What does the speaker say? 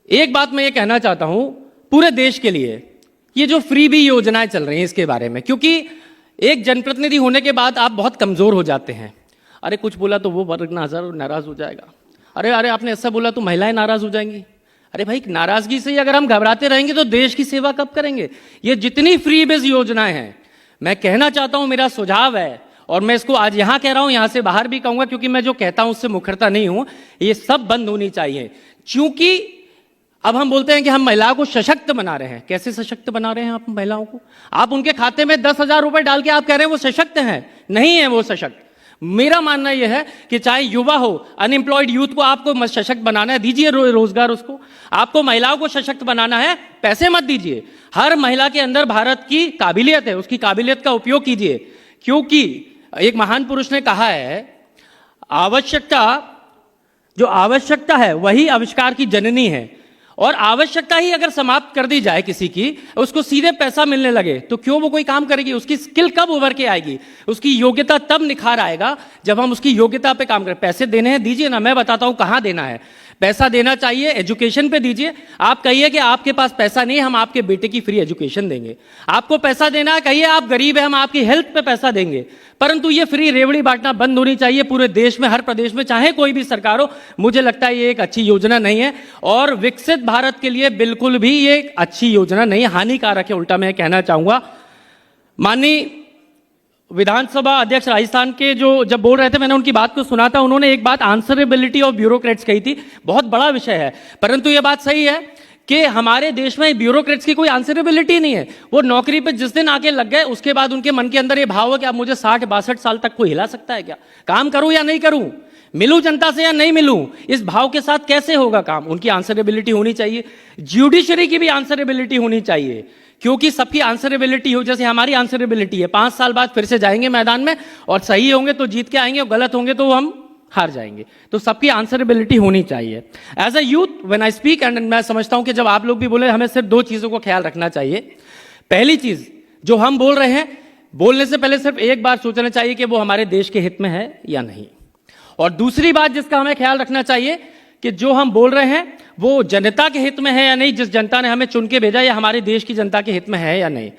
एक बात मैं ये कहना चाहता हूं पूरे देश के लिए, ये जो फ्री बी योजनाएं चल रही हैं इसके बारे में, क्योंकि एक जनप्रतिनिधि होने के बाद आप बहुत कमजोर हो जाते हैं। अरे कुछ बोला तो वो वर्ग नाराज हो जाएगा, अरे अरे आपने ऐसा बोला तो महिलाएं नाराज हो जाएंगी। अरे भाई, नाराजगी से ही अगर हम घबराते रहेंगे तो देश की सेवा कब करेंगे। ये जितनी फ्री बेस योजनाएं हैं, मैं कहना चाहता हूं, मेरा सुझाव है, और मैं इसको आज यहां कह रहा हूं, यहां से बाहर भी कहूंगा, क्योंकि मैं जो कहता हूं उससे मुखरता नहीं हूं, ये सब बंद होनी चाहिए। क्योंकि अब हम बोलते हैं कि हम महिलाओं को सशक्त बना रहे हैं। कैसे सशक्त बना रहे हैं आप महिलाओं को? आप उनके खाते में 10,000 रुपए डाल के आप कह रहे हैं वो सशक्त हैं। नहीं है वो सशक्त। मेरा मानना यह है कि चाहे युवा हो, अनएम्प्लॉयड यूथ को आपको सशक्त बनाना है, दीजिए रोजगार उसको। आपको महिलाओं को सशक्त बनाना है, पैसे मत दीजिए। हर महिला के अंदर भारत की काबिलियत है, उसकी काबिलियत का उपयोग कीजिए। क्योंकि एक महान पुरुष ने कहा है, जो आवश्यकता है वही आविष्कार की जननी है। और आवश्यकता ही अगर समाप्त कर दी जाए किसी की, उसको सीधे पैसा मिलने लगे, तो क्यों वो कोई काम करेगी? उसकी स्किल कब उभर के आएगी? उसकी योग्यता तब निखार आएगा जब हम उसकी योग्यता पे काम करें। पैसे देने हैं, दीजिए ना, मैं बताता हूं कहां देना है। पैसा देना चाहिए, एजुकेशन पे दीजिए। आप कहिए कि आपके पास पैसा नहीं है, हम आपके बेटे की फ्री एजुकेशन देंगे। आपको पैसा देना है, कहिए आप गरीब है, हम आपकी हेल्थ पे पैसा देंगे। परंतु ये फ्री रेवड़ी बांटना बंद होनी चाहिए पूरे देश में, हर प्रदेश में, चाहे कोई भी सरकार हो। मुझे लगता है ये एक अच्छी योजना नहीं है, और विकसित भारत के लिए बिल्कुल भी ये एक अच्छी योजना नहीं, हानिकारक है, उल्टा मैं कहना चाहूंगा। माननीय विधानसभा अध्यक्ष राजस्थान के जो जब बोल रहे थे, मैंने उनकी बात को सुना था। उन्होंने एक बात आंसरेबिलिटी ऑफ ब्यूरोक्रेट्स कही थी। बहुत बड़ा विषय है, परंतु यह बात सही है कि हमारे देश में ब्यूरोक्रेट्स की कोई आंसरेबिलिटी नहीं है। वो नौकरी पे जिस दिन आके लग गए, उसके बाद उनके मन के अंदर ये भाव है कि अब मुझे 60-62 साल तक कोई हिला सकता है क्या? काम करूं या नहीं करूं, मिलूं जनता से या नहीं मिलूं, इस भाव के साथ कैसे होगा काम? उनकी आंसरेबिलिटी होनी चाहिए। ज्यूडिशरी की भी आंसरेबिलिटी होनी चाहिए, क्योंकि सबकी आंसरेबिलिटी हो, जैसे हमारी आंसरेबिलिटी है। 5 साल बाद फिर से जाएंगे मैदान में, और सही होंगे तो जीत के आएंगे, और गलत होंगे तो हम हार जाएंगे। तो सबकी आंसरेबिलिटी होनी चाहिए। As a youth when I speak, and मैं समझता हूं कि जब आप लोग भी बोले, हमें सिर्फ 2 चीजों को ख्याल रखना चाहिए। पहली चीज, जो हम बोल रहे हैं, बोलने से पहले सिर्फ एक बार सोचना चाहिए कि वो हमारे देश के हित में है या नहीं। और दूसरी बात जिसका हमें ख्याल रखना चाहिए कि जो हम बोल रहे हैं वो जनता के हित में है या नहीं, जिस जनता ने हमें चुन के भेजा, या हमारे देश की जनता के हित में है या नहीं।